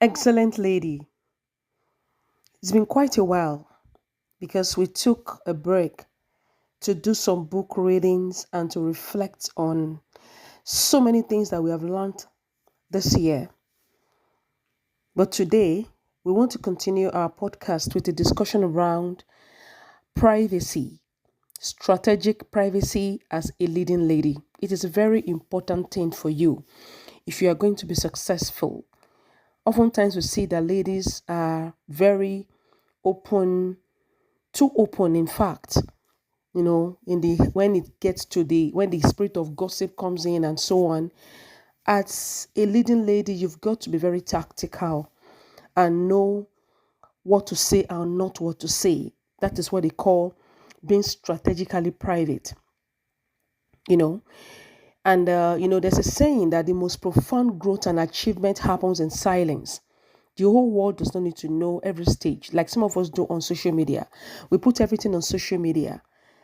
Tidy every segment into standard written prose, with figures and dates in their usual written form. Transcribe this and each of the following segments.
Excellent lady. It's been quite a while because we took a break to do some book readings and to reflect on so many things that we have learned this year. But today, we want to continue our podcast with a discussion around privacy, strategic privacy as a leading lady. It is a very important thing for you if you are going to be successful. Oftentimes, we see that ladies are very open, too open, in fact, in the when it gets to the when the spirit of gossip comes in and so on. As a leading lady, you've got to be very tactical and know what to say and not what to say. That is what they call being strategically private, you know and there's a saying that the most profound growth and achievement happens in silence. The whole world does not need to know every stage, like some of us do on social media. We put everything on social media,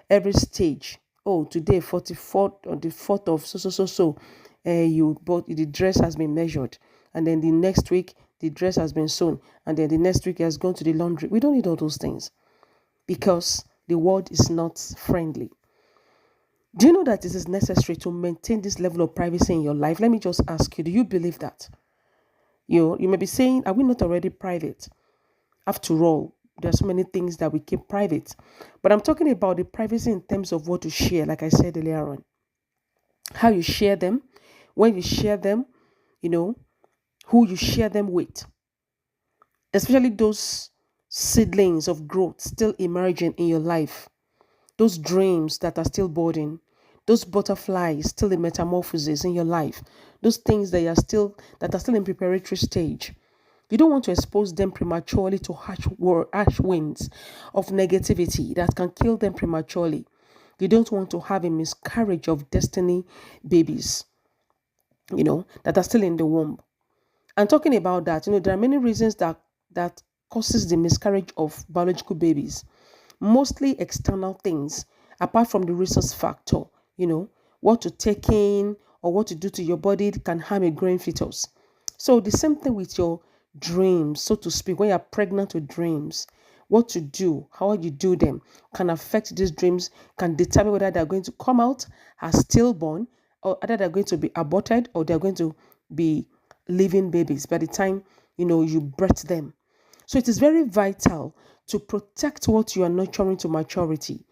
every stage. Oh, today, 44th or the 4th of so. You bought the dress has been measured, and then the next week the dress has been sewn, and then the next week it has gone to the laundry. We don't need all those things because the world is not friendly. Do you know that it is necessary to maintain this level of privacy in your life? Let me just ask you, do you believe that? You may be saying, are we not already private? After all, there are so many things that we keep private. But I'm talking about the privacy in terms of what to share, like I said earlier on. How you share them, when you share them, you know, who you share them with. Especially those seedlings of growth still emerging in your life. Those dreams that are still budding, those butterflies still in metamorphosis in your life, those things that are still in preparatory stage. You don't want to expose them prematurely to harsh winds of negativity that can kill them prematurely. You don't want to have a miscarriage of destiny babies, that are still in the womb. And talking about that, there are many reasons that causes the miscarriage of biological babies, mostly external things, apart from the resource factor. What to take in or what to do to your body can harm a growing fetus. So the same thing with your dreams, so to speak. When you're pregnant with dreams, what to do, how you do them can affect these dreams, can determine whether they're going to come out as stillborn, or whether they're going to be aborted, or they're going to be living babies by the time you birth them. So it is very vital to protect what you are nurturing to maturity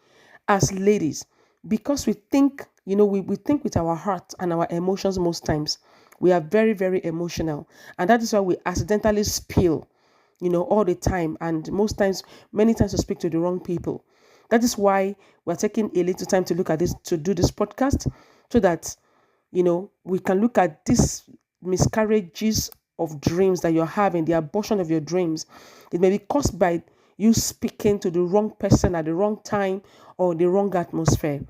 as ladies, because we think, we think with our heart and our emotions most times. We are very, very emotional. And that is why we accidentally spill, all the time. And most times, many times we speak to the wrong people. That is why we're taking a little time to look at this, to do this podcast, so that we can look at these miscarriages of dreams that you're having, the abortion of your dreams. It may be caused by you speaking to the wrong person at the wrong time or the wrong atmosphere.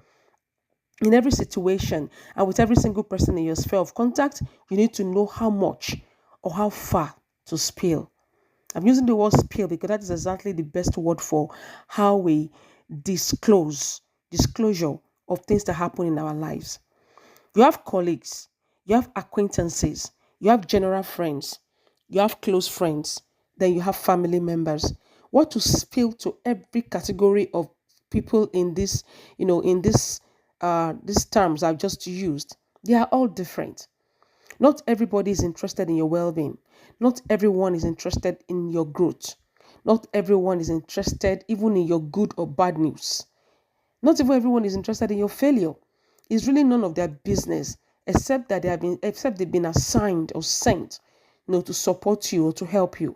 In every situation and with every single person in your sphere of contact, you need to know how much or how far to spill. I'm using the word spill because that is exactly the best word for how we disclosure of things that happen in our lives. You have colleagues, you have acquaintances, you have general friends, you have close friends, then you have family members. What to spill to every category of people in this, in this these terms I've just used, they are all different. Not everybody is interested in your well-being. Not everyone is interested in your growth. Not everyone is interested even in your good or bad news. Not even everyone is interested in your failure. It's really none of their business, except they've been assigned or sent, to support you or to help you.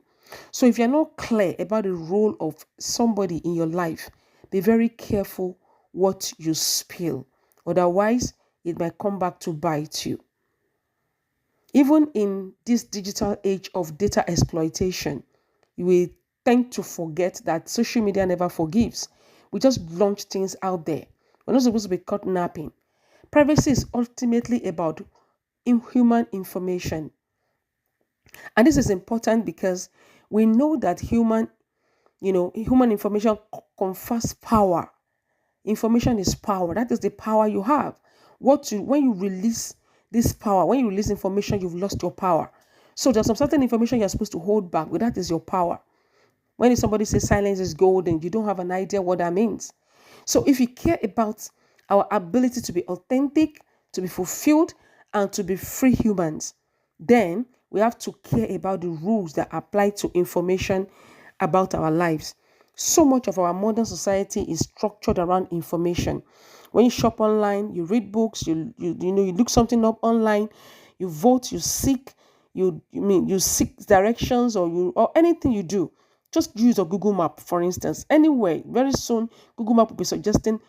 So if you're not clear about the role of somebody in your life, be very careful what you spill. Otherwise, it might come back to bite you. Even in this digital age of data exploitation, we tend to forget that social media never forgives. We just launch things out there. We're not supposed to be caught napping. Privacy is ultimately about human information. And this is important because we know that human information confers power. Information is power. That is the power you have. When you release this power, when you release information, you've lost your power. So there's some certain information you're supposed to hold back, but that is your power. When somebody says silence is golden, you don't have an idea what that means. So if you care about our ability to be authentic, to be fulfilled, and to be free humans, then we have to care about the rules that apply to information about our lives. So much of our modern society is structured around information. When you shop online, you read books, you look something up online, you vote, you seek, you seek directions, or anything you do. Just use a Google map, for instance. Anyway, very soon Google Map will be suggesting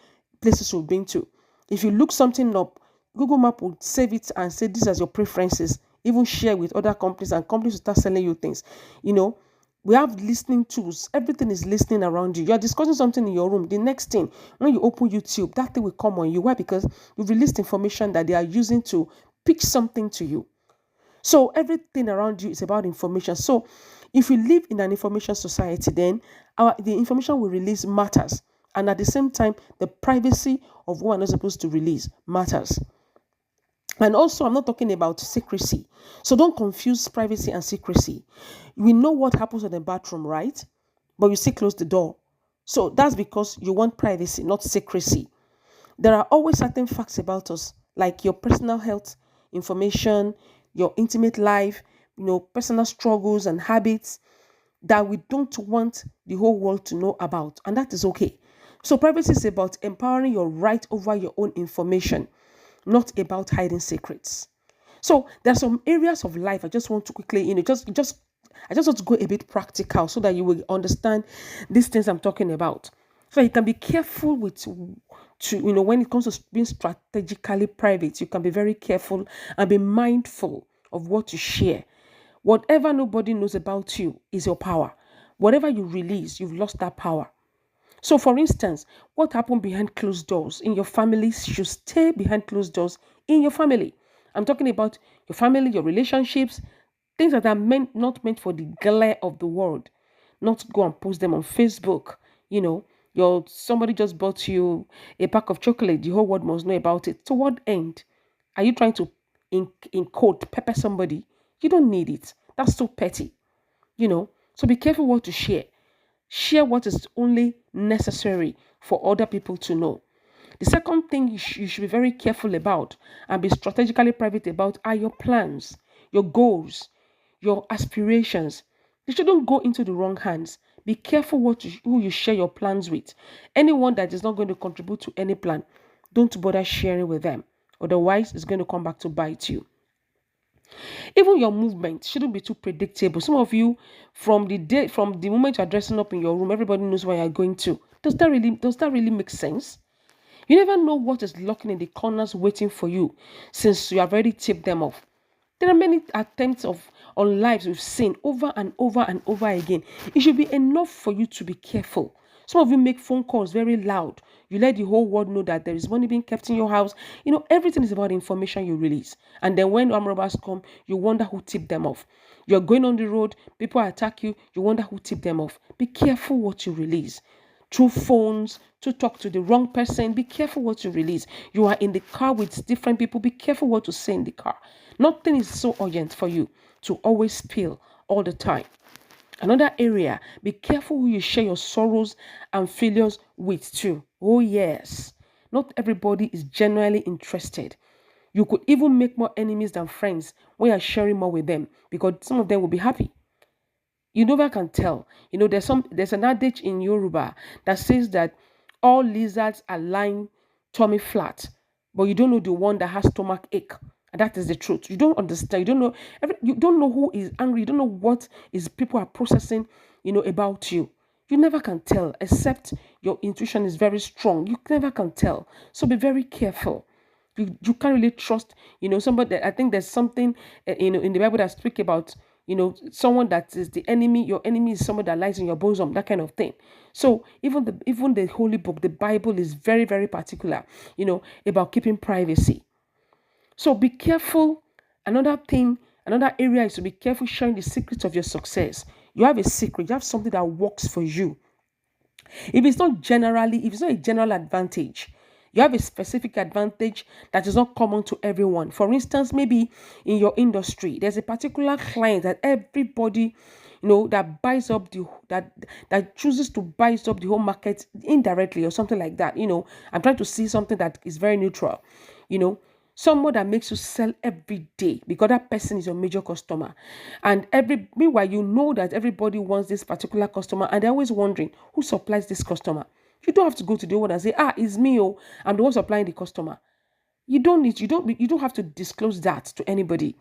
places you've been to. If you look something up, Google Map will save it and say this as your preferences. Even share with other companies, and companies will start selling you things. We have listening tools. Everything is listening around you. You are discussing something in your room. The next thing, when you open YouTube, that thing will come on you. Why? Because you've released information that they are using to pitch something to you. So everything around you is about information. So if we live in an information society, then the information we release matters. And at the same time, the privacy of what we're not supposed to release matters. And also, I'm not talking about secrecy. So don't confuse privacy and secrecy. We know what happens in the bathroom, right? But you still close the door. So that's because you want privacy, not secrecy. There are always certain facts about us, like your personal health information, your intimate life, personal struggles and habits that we don't want the whole world to know about. And that is okay. So privacy is about empowering your right over your own information, not about hiding secrets. So there are some areas of life I just want to quickly, I just want to go a bit practical so that you will understand these things I'm talking about. So you can be careful when it comes to being strategically private, you can be very careful and be mindful of what you share. Whatever nobody knows about you is your power. Whatever you release, you've lost that power. So, for instance, what happened behind closed doors in your family should stay behind closed doors in your family. I'm talking about your family, your relationships, things that are not meant for the glare of the world. Not go and post them on Facebook. Somebody just bought you a pack of chocolate. The whole world must know about it. To what end? Are you trying to, in quote, pepper somebody? You don't need it. That's so petty. So be careful what to share. Share what is only necessary for other people to know. The second thing you should be very careful about and be strategically private about are your plans, your goals, your aspirations. They shouldn't go into the wrong hands. Be careful who you share your plans with. Anyone that is not going to contribute to any plan, don't bother sharing with them. Otherwise, it's going to come back to bite you. Even your movement shouldn't be too predictable. Some of you, from the moment you're dressing up in your room, everybody knows where you're going to. Does that really make sense? You never know what is lurking in the corners waiting for you, since you have already tipped them off. There are many attempts on lives we've seen over and over and over again. It should be enough for you to be careful. Some of you make phone calls very loud. You let the whole world know that there is money being kept in your house. Everything is about the information you release. And then when armed robbers come, you wonder who tipped them off. You're going on the road, people attack you, you wonder who tipped them off. Be careful what you release. Through phones, to talk to the wrong person, be careful what you release. You are in the car with different people, be careful what to say in the car. Nothing is so urgent for you to always spill all the time. Another area, be careful who you share your sorrows and failures with too. Oh yes, not everybody is genuinely interested. You could even make more enemies than friends when you're sharing more with them, because some of them will be happy. You never can tell. There's an adage in Yoruba that says that all lizards are lying tummy flat, but you don't know the one that has stomach ache. And that is the truth. You don't understand. You don't know who is angry. You don't know what is people are processing, about you. You never can tell, except your intuition is very strong. You never can tell. So be very careful. You can't really trust, somebody. I think there's something, in the Bible that speak about, someone that is the enemy. Your enemy is someone that lies in your bosom, that kind of thing. So even the holy book, the Bible, is very, very particular, about keeping privacy. So be careful. Another area is to be careful sharing the secrets of your success. You have a secret, you have something that works for you. If it's not a general advantage, You have a specific advantage that is not common to everyone. For instance, maybe in your industry, there's a particular client that everybody, that buys up that chooses to buy up the whole market indirectly or something like that. I'm trying to see something that is very neutral. You know, someone that makes you sell every day because that person is your major customer, and meanwhile you know that everybody wants this particular customer, and they're always wondering who supplies this customer. You don't have to go to the one and say, it's me, I'm the one supplying the customer. You don't have to disclose that to anybody.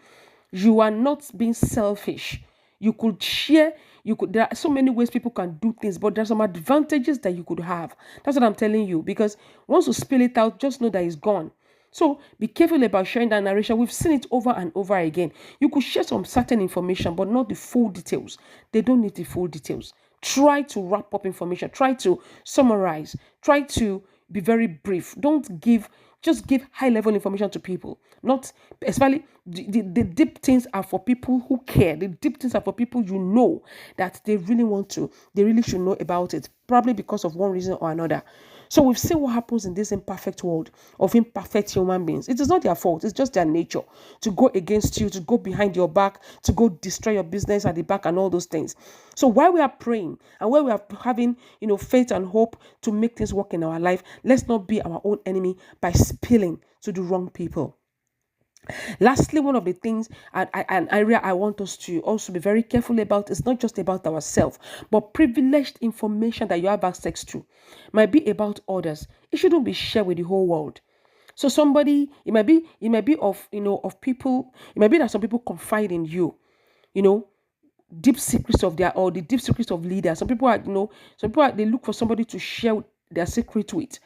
You are not being selfish. You could share. There are so many ways people can do things, but there's some advantages that you could have. That's what I'm telling you. Because once you spill it out, just know that it's gone. So be careful about sharing that narration. We've seen it over and over again. You could share some certain information, but not the full details. They don't need the full details. Try to wrap up information. Try to summarize. Try to be very brief. Don't give just give high level information to people. Not especially the deep things are for people who care. The deep things are for people that they really should know about it, probably because of one reason or another. So we've seen what happens in this imperfect world of imperfect human beings. It is not their fault, it's just their nature to go against you, to go behind your back, to go destroy your business at the back and all those things. So while we are praying and while we are having, faith and hope to make things work in our life, let's not be our own enemy by spilling to the wrong people. Lastly, one of the things an area I want us to also be very careful about is not just about ourselves, but privileged information that you have access to might be about others. It shouldn't be shared with the whole world. So somebody, it might be of people. It might be that some people confide in you, you know, deep secrets of their or the deep secrets of leaders. Some people they look for somebody to share their secret with.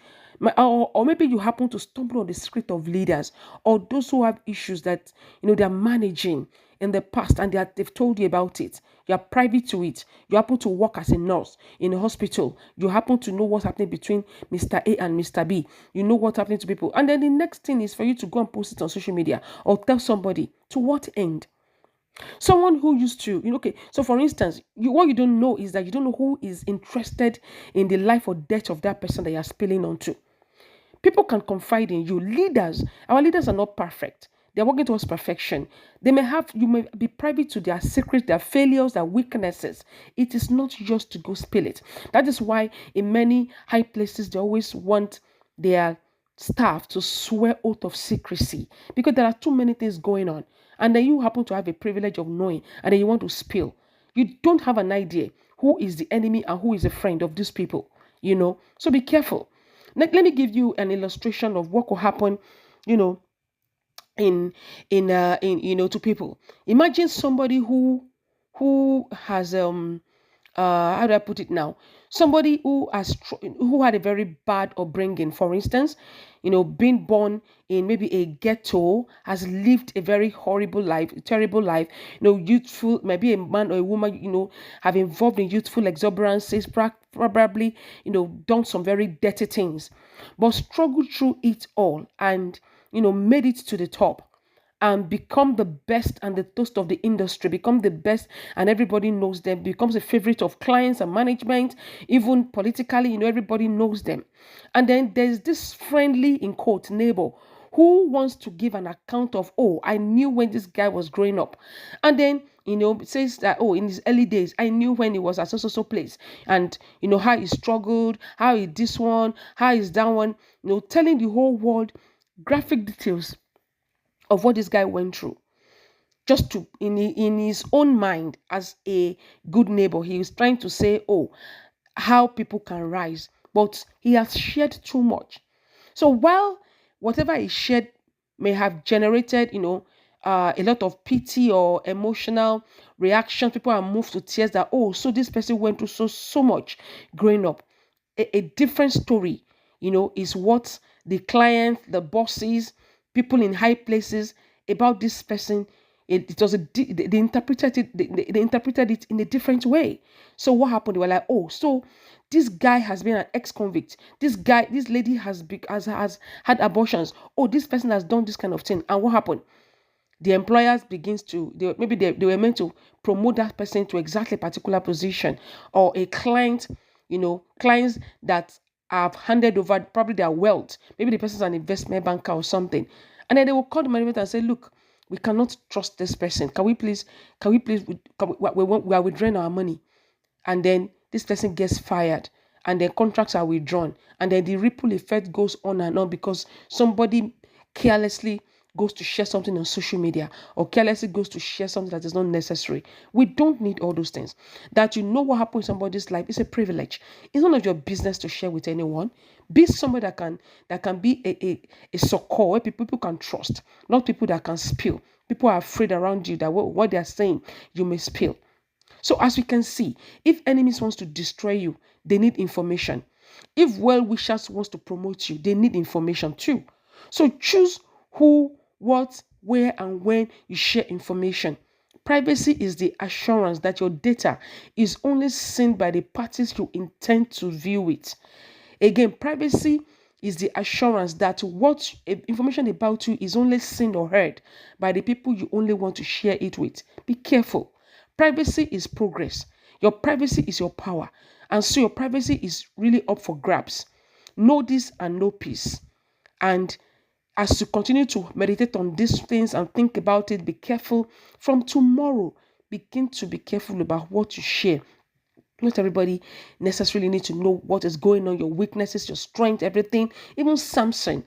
Or maybe you happen to stumble on the secret of leaders or those who have issues that they're managing in the past, and they've told you about it. You are privy to it. You happen to work as a nurse in a hospital. You happen to know what's happening between Mr. A and Mr. B. You know what's happening to people. And then the next thing is for you to go and post it on social media or tell somebody. To what end? Someone who used to, okay, so for instance, what you don't know is that you don't know who is interested in the life or death of that person that you're spilling onto. People can confide in you. Our leaders are not perfect. They're working towards perfection. You may be privy to their secrets, their failures, their weaknesses. It is not just to go spill it. That is why in many high places, they always want their staff to swear oath of secrecy because there are too many things going on. And then you happen to have a privilege of knowing, and then you want to spill. You don't have an idea who is the enemy and who is a friend of these people. So be careful. Let me give you an illustration of what could happen, you know, in to people. Imagine somebody who has how do I put it now? Somebody who had a very bad upbringing, for instance, being born in maybe a ghetto, has lived a very horrible life, terrible life, youthful, maybe a man or a woman, have involved in youthful exuberances, probably, done some very dirty things, but struggled through it all and, made it to the top and become the best and the toast of the industry, become the best, and everybody knows them, becomes a favorite of clients and management, even politically, everybody knows them. And then there's this friendly, in quote, neighbor who wants to give an account of, oh, I knew when this guy was growing up. And then, says that, oh, in his early days, I knew when he was at so place. And, how he struggled, how he this one, how he's that one, telling the whole world graphic details of what this guy went through, just to in his own mind as a good neighbor. He was trying to say, oh, how people can rise, but he has shared too much. So while whatever he shared may have generated a lot of pity or emotional reaction, people are moved to tears that, oh, so this person went through so much growing up. A different story, is what the client, the bosses, people in high places about this person. It was they interpreted it. They interpreted it in a different way. So what happened? They were like, oh, so this guy has been an ex-convict. This lady has had abortions. Oh, this person has done this kind of thing. And what happened? The employers begins to they were meant to promote that person to exactly a particular position, or a client, clients that have handed over probably their wealth. Maybe the person's an investment banker or something. And then they will call the management and say, look, we cannot trust this person. We are withdrawing our money. And then this person gets fired, and then contracts are withdrawn, and then the ripple effect goes on and on because somebody carelessly goes to share something on social media or carelessly goes to share something that is not necessary. We don't need all those things. That you know what happened in somebody's life is a privilege. It's none of your business to share with anyone. Be somebody that can be a succor where people can trust, not people that can spill. People are afraid around you that what they are saying you may spill. So as we can see, if enemies wants to destroy you, they need information. If well-wishers wants to promote you, they need information too. So choose who, what, where, and when you share information. Privacy is the assurance that your data is only seen by the parties you intend to view it. Again, privacy is the assurance that what information about you is only seen or heard by the people you only want to share it with. Be careful. Privacy is progress. Your privacy is your power. And so your privacy is really up for grabs. Know this and know peace. And as you continue to meditate on these things and think about it, be careful. From tomorrow, begin to be careful about what you share. Not everybody necessarily needs to know what is going on, your weaknesses, your strength, everything. Even Samson,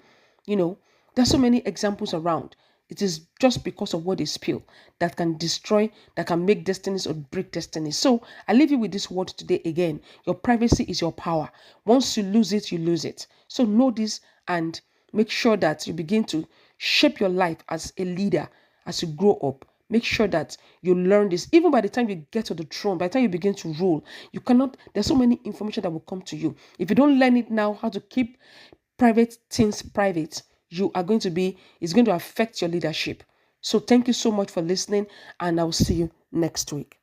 there's so many examples around. It is just because of what they spill that can destroy, that can make destinies or break destinies. So I leave you with this word today again. Your privacy is your power. Once you lose it, you lose it. So know this and make sure that you begin to shape your life as a leader as you grow up. Make sure that you learn this. Even by the time you get to the throne, by the time you begin to rule, there's so many information that will come to you. If you don't learn it now, how to keep private things private, it's going to affect your leadership. So thank you so much for listening, and I'll see you next week.